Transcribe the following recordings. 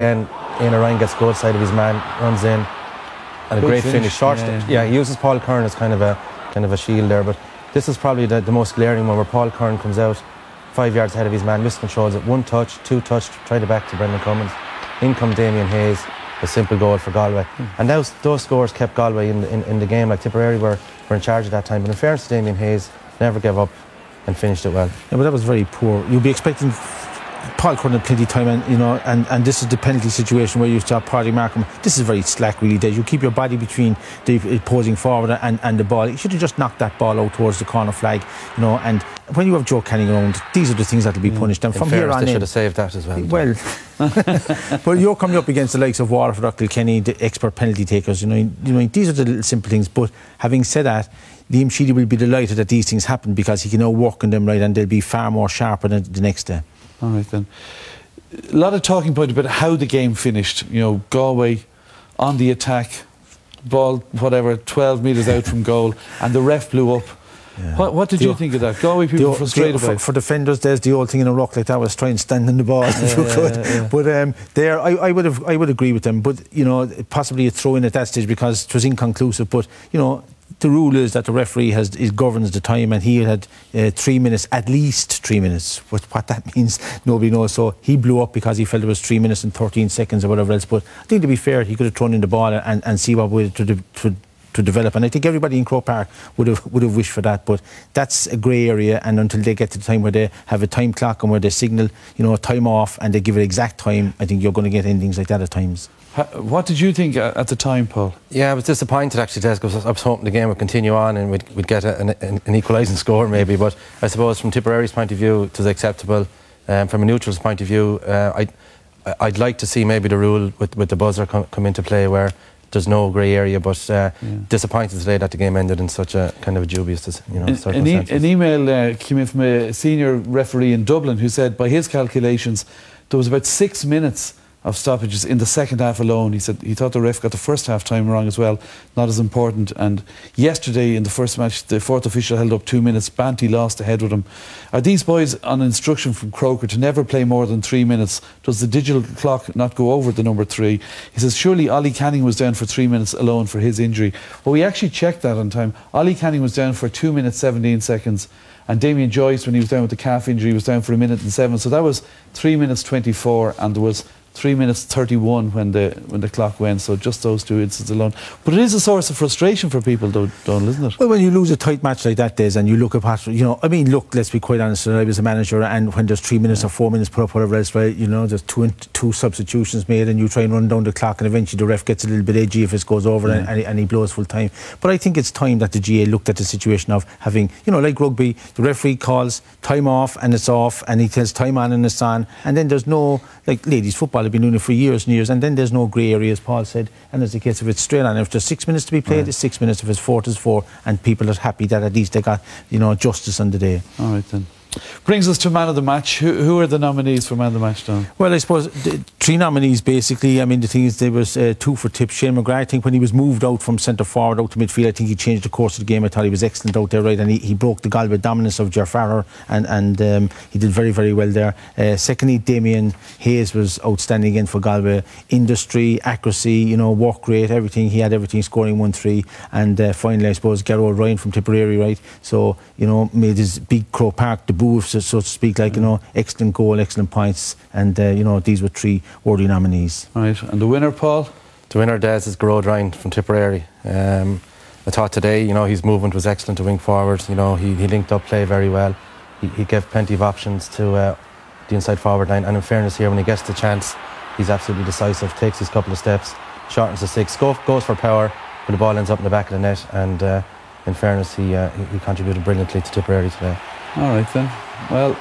And Ryan gets goal side of his man, runs in, and a great finish. Short, he uses Paul Kern as kind of a shield there. But this is probably the most glaring one, where Paul Kern comes out 5 yards ahead of his man, miscontrols it. 1 touch, 2 touch, tried it back to Brendan Cummins. In comes Damien Hayes, a simple goal for Galway. And those scores kept Galway in the game. Like Tipperary were in charge at that time. But in fairness to Damien Hayes, never gave up and finished it well. Yeah, but that was very poor. You'd be expecting Paul Kern had plenty of time, and this is the penalty situation where you start Paddy Markham. This is very slack, really. Des. You keep your body between the opposing forward and the ball. You should have just knocked that ball out towards the corner flag, And when you have Joe Canning around, these are the things that will be punished. And from here on, they should have saved that as well. Well, but you're coming up against the likes of Waterford or Kilkenny, the expert penalty takers. These are the little simple things. But having said that, Liam Sheedy will be delighted that these things happen, because he can now work on them, right, and they'll be far more sharper than the next day. All right then. A lot of talking point about how the game finished. Galway on the attack, ball 12 metres out from goal, and the ref blew up. Yeah. What did you think of that? Galway people frustrated by it. For defenders, there's the old thing in a ruck like that was try and stand in the ball if you could. But I would agree with them. But possibly a throw in at that stage because it was inconclusive. But the rule is that the referee governs the time, and he had 3 minutes, at least 3 minutes. What that means, nobody knows. So he blew up because he felt it was 3 minutes and 13 seconds or whatever else. But I think, to be fair, he could have thrown in the ball and see what way to develop. And I think everybody in Croke Park would have wished for that. But that's a grey area, and until they get to the time where they have a time clock and where they signal, time off, and they give it exact time, I think you're going to get endings like that at times. What did you think at the time, Paul? Yeah, I was disappointed actually, Des, because I was hoping the game would continue on and we'd get an equalising score maybe. But I suppose from Tipperary's point of view, it was acceptable. From a neutral's point of view, I'd like to see maybe the rule with the buzzer come into play, where there's no grey area. But disappointed today that the game ended in such a kind of a dubious circumstances. An email came in from a senior referee in Dublin who said, by his calculations, there was about 6 minutes of stoppages in the second half alone. He said he thought the ref got the first half time wrong as well, not as important. And yesterday in the first match, the fourth official held up 2 minutes. Banty lost ahead with him. Are these boys on instruction from Croker to never play more than 3 minutes? Does the digital clock not go over the number 3? He says surely Ollie Canning was down for 3 minutes alone for his injury. Well, we actually checked that on time. Ollie Canning was down for 2 minutes 17 seconds. And Damien Joyce, when he was down with the calf injury, was down for 1 minute and 7. So that was 3 minutes 24, and there was 3 minutes 31 when the clock went. So just those 2 instances alone. But it is a source of frustration for people, though, Donal, isn't it? Well, when you lose a tight match like that, Des, and you look at what, look, let's be quite honest, I was a manager, and when there's 3 minutes or 4 minutes put up, whatever else, right, there's two substitutions made, and you try and run down the clock, and eventually the ref gets a little bit edgy if it goes over, and he blows full time. But I think it's time that the GAA looked at the situation of having, like rugby, the referee calls time off and it's off, and he tells time on and it's on, and then there's no, like ladies football have been doing it for years and years, and then there's no grey area, as Paul said, and there's a case of it's straight on. If there's 6 minutes to be played, it's 6 minutes. If it's 4, it's 4, and people are happy that at least they got, justice on the day. All right then. Brings us to man of the match. Who are the nominees for man of the match, Don? Well, I suppose 3 nominees basically. I mean, the thing is, there was 2 for Tip. Shane McGrath, I think when he was moved out from centre forward out to midfield, I think he changed the course of the game. I thought he was excellent out there, right, and he broke the Galway dominance of Ger Farrer, and he did very, very well there. Secondly, Damien Hayes was outstanding again for Galway. Industry, accuracy, work rate, everything. He had everything, scoring 1-3. And finally, I suppose, Gerald Ryan from Tipperary, right, so made his big Croke Park debut, so to speak, like, excellent goal, excellent points, and these were 3 worthy nominees. Right, and the winner, Paul? The winner, Des, is Gerard Ryan from Tipperary. I thought today, his movement was excellent to wing forward. He linked up play very well. He gave plenty of options to the inside forward line, and in fairness here, when he gets the chance, he's absolutely decisive, takes his couple of steps, shortens the 6, goes for power, but the ball ends up in the back of the net, and in fairness, he contributed brilliantly to Tipperary today. All right then. Well,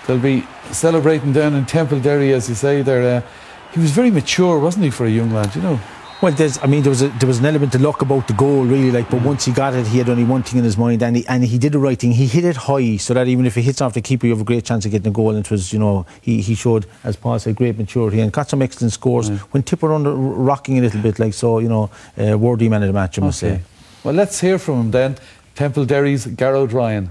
they'll be celebrating down in Templederry, as you say. He was very mature, wasn't he, for a young lad? Well, there was an element of luck about the goal, really. Like, but once he got it, he had only one thing in his mind, and he did the right thing. He hit it high, so that even if it hits off the keeper, you have a great chance of getting a goal. And it was, he showed, as Paul said, great maturity and got some excellent scores when Tipper under rocking a little bit. Like, so, worthy man of the match, I must say. Well, let's hear from him then. Templederry's Gerard Ryan.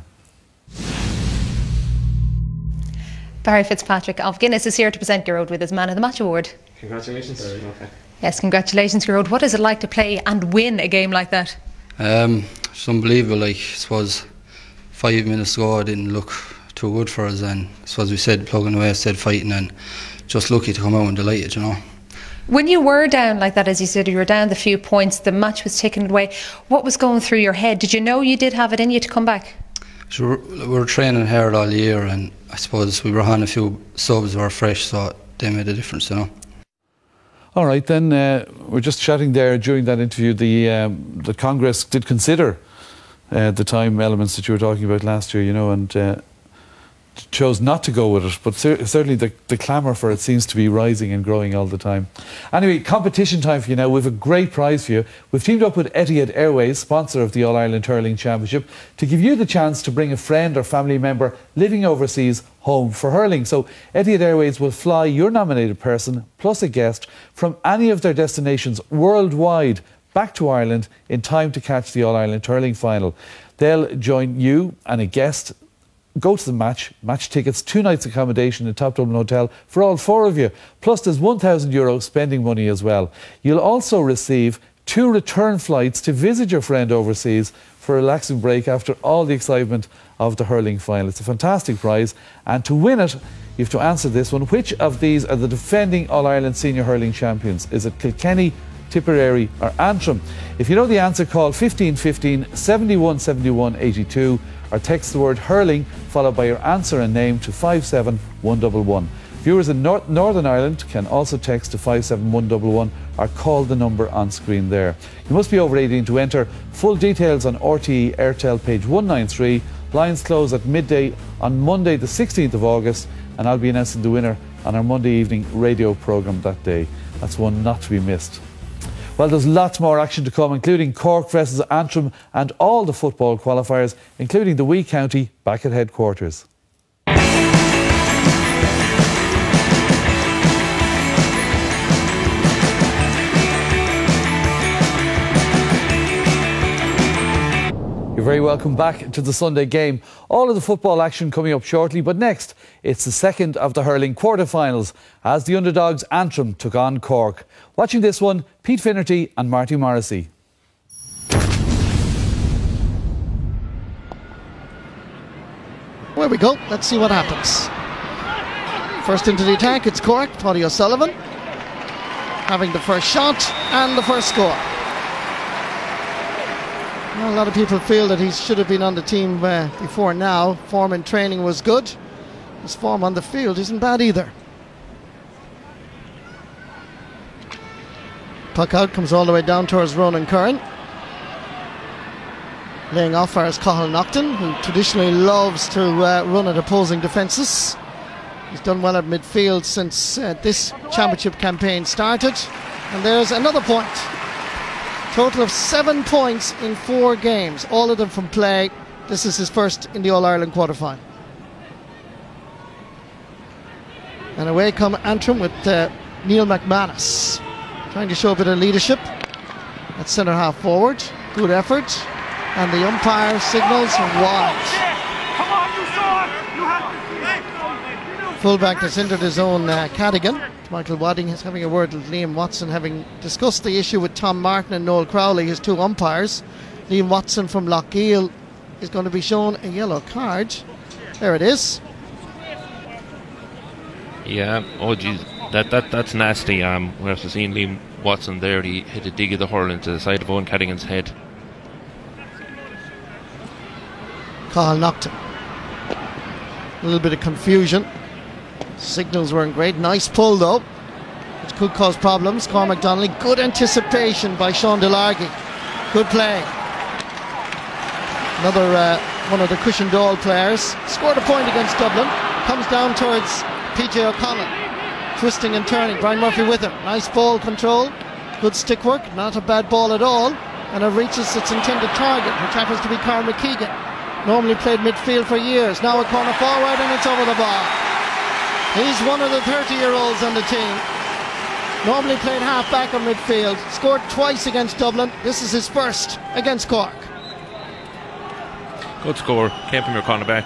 Barry Fitzpatrick of Guinness is here to present Gearóid with his Man of the Match award. Congratulations. Okay. Yes, congratulations, Gearóid. What is it like to play and win a game like that? It's unbelievable. Like, I suppose 5 minutes ago it didn't look too good for us, and I suppose we said plugging away, said fighting, and just lucky to come out and delighted, you know. When you were down like that, as you said, you were down the few points, the match was taken away, what was going through your head? Did you know you did have it in you to come back? So we were training hard all year, and I suppose we were on a few subs were fresh, so they made a difference, you know. All right, then we're just chatting there during that interview. The Congress did consider the time elements that you were talking about last year, you know, and chose not to go with it, but certainly the clamour for it seems to be rising and growing all the time. Anyway, competition time for you now. We've a great prize for you. We've teamed up with Etihad Airways, sponsor of the All-Ireland Hurling Championship, to give you the chance to bring a friend or family member living overseas home for hurling. So Etihad Airways will fly your nominated person plus a guest from any of their destinations worldwide back to Ireland in time to catch the All-Ireland Hurling final. They'll join you and a guest. Go to the match tickets, 2 nights accommodation in Top Dublin Hotel for all 4 of you. Plus there's €1,000 spending money as well. You'll also receive 2 return flights to visit your friend overseas for a relaxing break after all the excitement of the hurling final. It's a fantastic prize, and to win it you have to answer this one. Which of these are the defending All-Ireland Senior Hurling Champions? Is it Kilkenny, Tipperary or Antrim? If you know the answer, call 1515 71 71 82 or text the word hurling followed by your answer and name to 57111. Viewers in Northern Ireland can also text to 57111 or call the number on screen there. You must be over 18 to enter. Full details on RTE Airtel page 193. Lines close at midday on Monday the 16th of August, and I'll be announcing the winner on our Monday evening radio programme that day. That's one not to be missed. Well, there's lots more action to come, including Cork versus Antrim and all the football qualifiers, including the wee county back at headquarters. You're very welcome back to the Sunday game. All of the football action coming up shortly, but next it's the second of the hurling quarter-finals as the underdogs Antrim took on Cork. Watching this one, Pete Finnerty and Marty Morrissey. There we go, let's see what happens. First into the attack, it's Cork, Paddy O'Sullivan having the first shot and the first score. Well, a lot of people feel that he should have been on the team before now. Form in training was good. His form on the field isn't bad either. Puck out, comes all the way down towards Ronan Curran. Laying off is Cahill Nocton, who traditionally loves to run at opposing defences. He's done well at midfield since this championship campaign started. And there's another point. Total of 7 points in 4 games, all of them from play. This is his first in the All-Ireland quarter-final. And away come Antrim with Neil McManus, trying to show a bit of leadership at centre half forward. Good effort, and the umpire signals wide. Fullback that's entered his own Cadigan. Michael Wadding is having a word with Liam Watson, having discussed the issue with Tom Martin and Noel Crowley, his 2 umpires. Liam Watson from Lochiel is going to be shown a yellow card. There it is. Yeah, oh geez, that's nasty. We have to see Liam Watson there. He hit a dig of the hurl into the side of Owen Cadigan's head. Cahill Nocton. A little bit of confusion. Signals weren't great. Nice pull though, which could cause problems. Cormac Donnelly. Good anticipation by Sean Delargy. Good play. Another one of the Cushendall players. Scored a point against Dublin. Comes down towards PJ O'Connell. Twisting and turning. Brian Murphy with him. Nice ball control. Good stick work. Not a bad ball at all. And it reaches its intended target, which happens to be Carl McKeegan. Normally played midfield for years. Now a corner forward and it's over the bar. He's one of the 30-year-olds on the team. Normally played half-back or midfield. Scored twice against Dublin. This is his first against Cork. Good score. Came from your cornerback,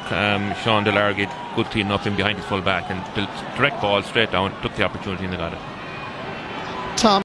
Sean Delargy. Good cleaning up in behind his full back, and the direct ball straight down. Took the opportunity and they got it.